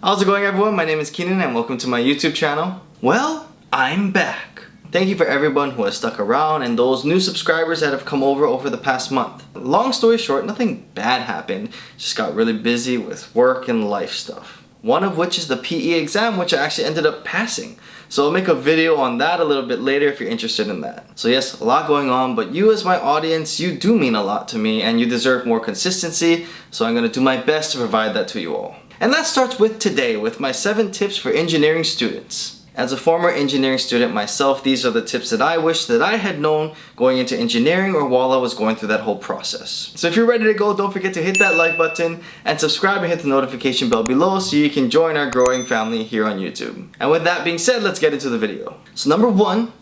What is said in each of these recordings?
How's it going, everyone? My name is Keenan and welcome to my YouTube channel. Well, I'm back. Thank you for everyone who has stuck around and those new subscribers that have come over the past month. Long story short, nothing bad happened, just got really busy with work and life stuff. One of which is the PE exam, which I actually ended up passing. So I'll make a video on that a little bit later if you're interested in that. So yes, a lot going on, but you as my audience, you do mean a lot to me and you deserve more consistency, so I'm gonna do my best to provide that to you all. And that starts with today, with my 7 tips for engineering students. As a former engineering student myself, these are the tips that I wish that I had known going into engineering or while I was going through that whole process. So if you're ready to go, don't forget to hit that like button and subscribe and hit the notification bell below so you can join our growing family here on YouTube. And with that being said, let's get into the video. So number 1,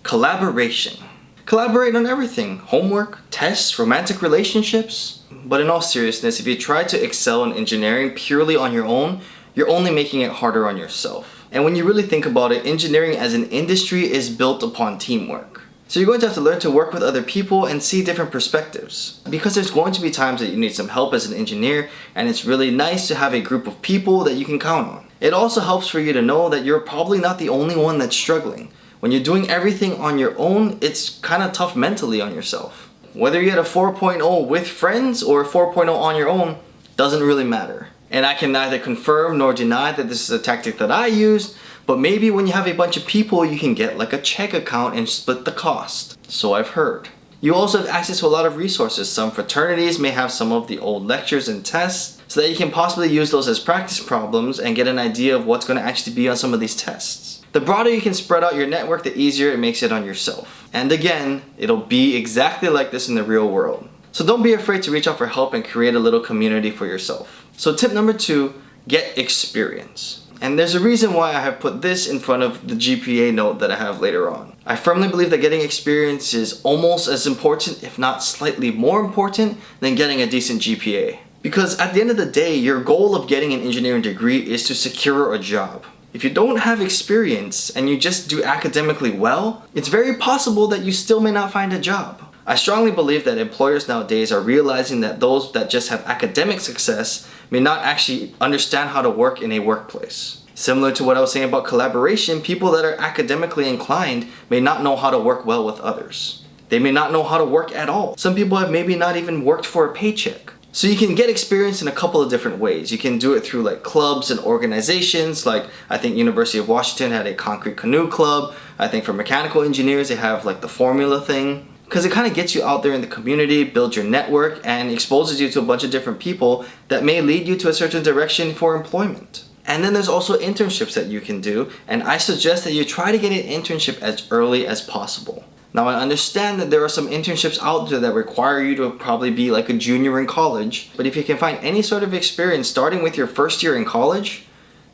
collaboration. Collaborate on everything: homework, tests, romantic relationships. But in all seriousness, if you try to excel in engineering purely on your own, you're only making it harder on yourself. And when you really think about it, engineering as an industry is built upon teamwork. So you're going to have to learn to work with other people and see different perspectives. Because there's going to be times that you need some help as an engineer, and it's really nice to have a group of people that you can count on. It also helps for you to know that you're probably not the only one that's struggling. When you're doing everything on your own, it's kind of tough mentally on yourself. Whether you get a 4.0 with friends or a 4.0 on your own, doesn't really matter. And I can neither confirm nor deny that this is a tactic that I used, but maybe when you have a bunch of people, you can get like a check account and split the cost. So I've heard. You also have access to a lot of resources. Some fraternities may have some of the old lectures and tests, so that you can possibly use those as practice problems and get an idea of what's going to actually be on some of these tests. The broader you can spread out your network, the easier it makes it on yourself. And again, it'll be exactly like this in the real world. So don't be afraid to reach out for help and create a little community for yourself. So tip number 2, get experience. And there's a reason why I have put this in front of the GPA note that I have later on. I firmly believe that getting experience is almost as important, if not slightly more important, than getting a decent GPA. Because at the end of the day, your goal of getting an engineering degree is to secure a job. If you don't have experience and you just do academically well, it's very possible that you still may not find a job. I strongly believe that employers nowadays are realizing that those that just have academic success may not actually understand how to work in a workplace. Similar to what I was saying about collaboration, people that are academically inclined may not know how to work well with others. They may not know how to work at all. Some people have maybe not even worked for a paycheck. So you can get experience in a couple of different ways. You can do it through like clubs and organizations, like I think University of Washington had a concrete canoe club. I think for mechanical engineers they have like the formula thing. Because it kind of gets you out there in the community, builds your network, and exposes you to a bunch of different people that may lead you to a certain direction for employment. And then there's also internships that you can do, and I suggest that you try to get an internship as early as possible. Now I understand that there are some internships out there that require you to probably be like a junior in college, but if you can find any sort of experience starting with your first year in college,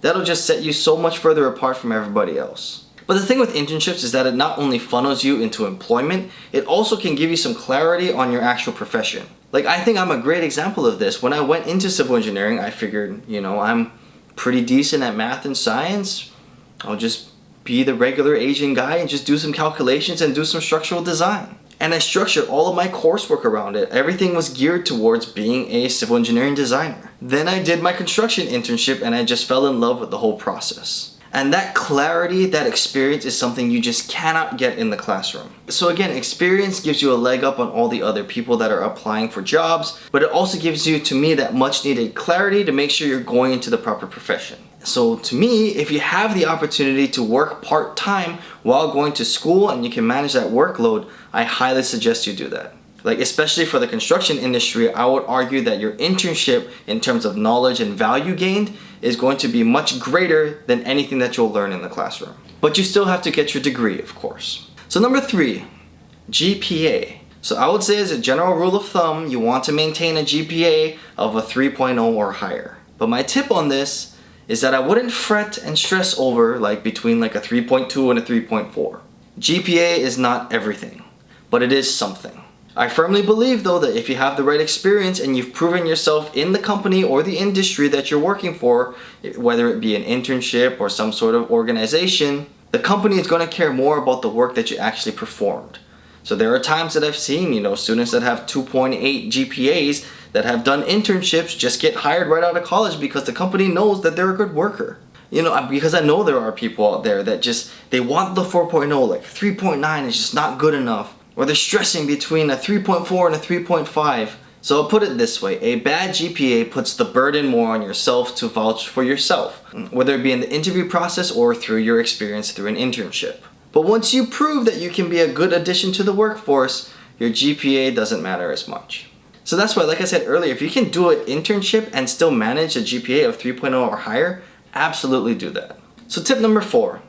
that'll just set you so much further apart from everybody else. But the thing with internships is that it not only funnels you into employment, it also can give you some clarity on your actual profession. Like I think I'm a great example of this. When I went into civil engineering, I figured, I'm pretty decent at math and science. I'll just be the regular Asian guy and just do some calculations and do some structural design. And I structured all of my coursework around it. Everything was geared towards being a civil engineering designer. Then I did my construction internship and I just fell in love with the whole process. And that clarity, that experience is something you just cannot get in the classroom. So again, experience gives you a leg up on all the other people that are applying for jobs, but it also gives you, to me, that much needed clarity to make sure you're going into the proper profession. So to me, if you have the opportunity to work part-time while going to school and you can manage that workload, I highly suggest you do that. Like especially for the construction industry, I would argue that your internship in terms of knowledge and value gained is going to be much greater than anything that you'll learn in the classroom. But you still have to get your degree, of course. So number 3, GPA. So I would say as a general rule of thumb, you want to maintain a GPA of a 3.0 or higher. But my tip on this is that I wouldn't fret and stress over like between like a 3.2 and a 3.4. GPA is not everything, but it is something. I firmly believe though that if you have the right experience and you've proven yourself in the company or the industry that you're working for, whether it be an internship or some sort of organization, the company is going to care more about the work that you actually performed. So there are times that I've seen, students that have 2.8 GPAs that have done internships just get hired right out of college because the company knows that they're a good worker. You know, because I know there are people out there that just, they want the 4.0, like 3.9 is just not good enough. Or they're stressing between a 3.4 and a 3.5. So I'll put it this way, a bad GPA puts the burden more on yourself to vouch for yourself, whether it be in the interview process or through your experience through an internship. But once you prove that you can be a good addition to the workforce, your GPA doesn't matter as much. So that's why, like I said earlier, if you can do an internship and still manage a GPA of 3.0 or higher, absolutely do that. So tip number 4,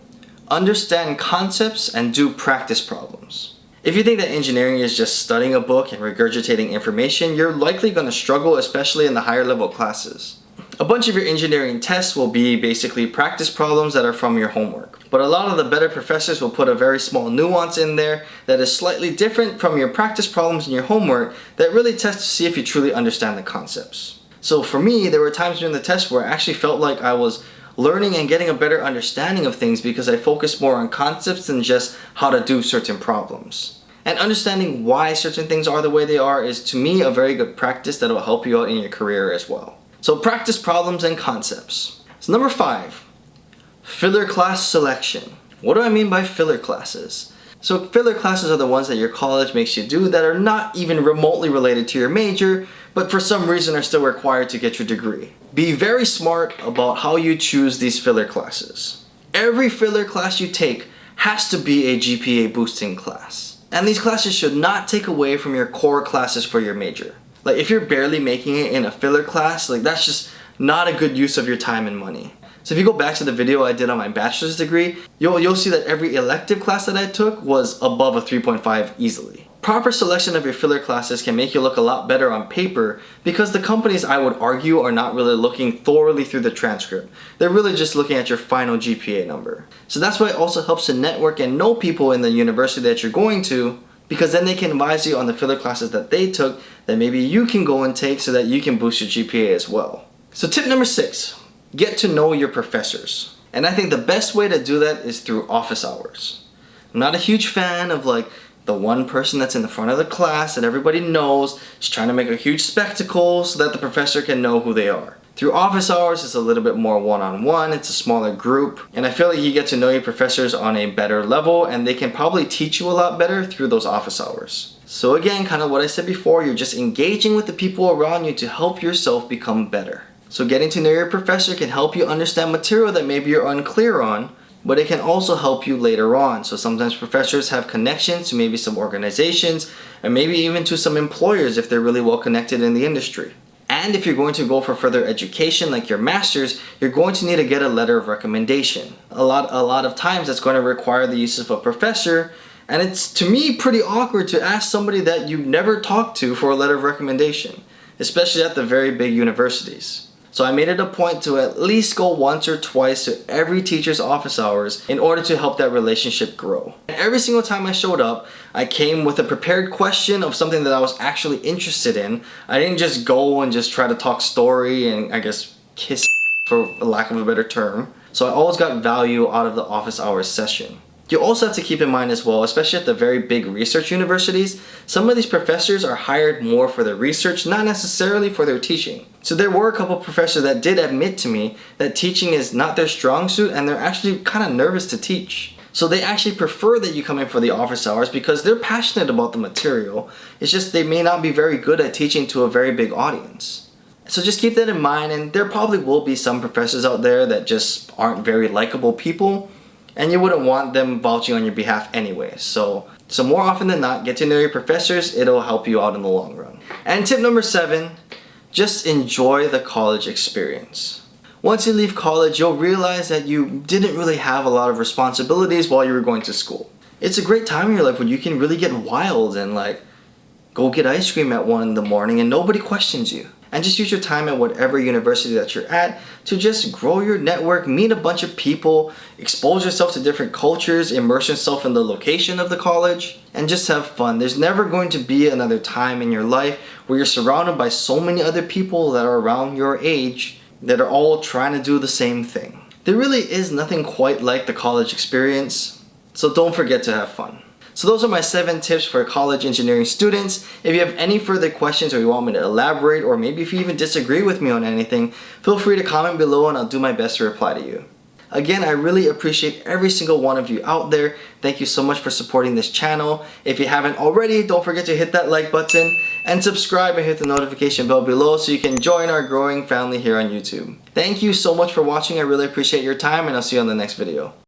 understand concepts and do practice problems. If you think that engineering is just studying a book and regurgitating information, you're likely going to struggle, especially in the higher level classes. A bunch of your engineering tests will be basically practice problems that are from your homework. But a lot of the better professors will put a very small nuance in there that is slightly different from your practice problems in your homework that really test to see if you truly understand the concepts. So for me, there were times during the test where I actually felt like I was learning and getting a better understanding of things because I focused more on concepts than just how to do certain problems. And understanding why certain things are the way they are is, to me, a very good practice that will help you out in your career as well. So practice problems and concepts. So number 5, filler class selection. What do I mean by filler classes? So filler classes are the ones that your college makes you do that are not even remotely related to your major, but for some reason are still required to get your degree. Be very smart about how you choose these filler classes. Every filler class you take has to be a GPA boosting class. And these classes should not take away from your core classes for your major. Like if you're barely making it in a filler class, like that's just not a good use of your time and money. So if you go back to the video I did on my bachelor's degree, you'll see that every elective class that I took was above a 3.5 easily. Proper selection of your filler classes can make you look a lot better on paper because the companies, I would argue, are not really looking thoroughly through the transcript. They're really just looking at your final GPA number. So that's why it also helps to network and know people in the university that you're going to, because then they can advise you on the filler classes that they took that maybe you can go and take so that you can boost your GPA as well. So tip number 6, get to know your professors. And I think the best way to do that is through office hours. I'm not a huge fan of like the one person that's in the front of the class that everybody knows is trying to make a huge spectacle so that the professor can know who they are. Through office hours, it's a little bit more one-on-one, it's a smaller group, and I feel like you get to know your professors on a better level and they can probably teach you a lot better through those office hours. So again, kind of what I said before, you're just engaging with the people around you to help yourself become better. So getting to know your professor can help you understand material that maybe you're unclear on, but it can also help you later on. So sometimes professors have connections to maybe some organizations, and maybe even to some employers if they're really well connected in the industry. And if you're going to go for further education like your master's, you're going to need to get a letter of recommendation. A lot of times that's going to require the use of a professor, and it's, to me, pretty awkward to ask somebody that you've never talked to for a letter of recommendation, especially at the very big universities. So I made it a point to at least go once or twice to every teacher's office hours in order to help that relationship grow. And every single time I showed up, I came with a prepared question of something that I was actually interested in. I didn't just go and just try to talk story and I guess kiss for lack of a better term. So I always got value out of the office hours session. You also have to keep in mind as well, especially at the very big research universities, some of these professors are hired more for their research, not necessarily for their teaching. So there were a couple of professors that did admit to me that teaching is not their strong suit and they're actually kind of nervous to teach. So they actually prefer that you come in for the office hours because they're passionate about the material. It's just they may not be very good at teaching to a very big audience. So just keep that in mind, and there probably will be some professors out there that just aren't very likable people, and you wouldn't want them vouching on your behalf anyway. So more often than not, get to know your professors. It'll help you out in the long run. And tip number 7, just enjoy the college experience. Once you leave college, you'll realize that you didn't really have a lot of responsibilities while you were going to school. It's a great time in your life when you can really get wild and like go get ice cream at 1 in the morning and nobody questions you. And just use your time at whatever university that you're at to just grow your network, meet a bunch of people, expose yourself to different cultures, immerse yourself in the location of the college, and just have fun. There's never going to be another time in your life where you're surrounded by so many other people that are around your age that are all trying to do the same thing. There really is nothing quite like the college experience, so don't forget to have fun. So those are my 7 tips for college engineering students. If you have any further questions or you want me to elaborate, or maybe if you even disagree with me on anything, feel free to comment below and I'll do my best to reply to you. Again, I really appreciate every single one of you out there. Thank you so much for supporting this channel. If you haven't already, don't forget to hit that like button and subscribe and hit the notification bell below so you can join our growing family here on YouTube. Thank you so much for watching. I really appreciate your time and I'll see you on the next video.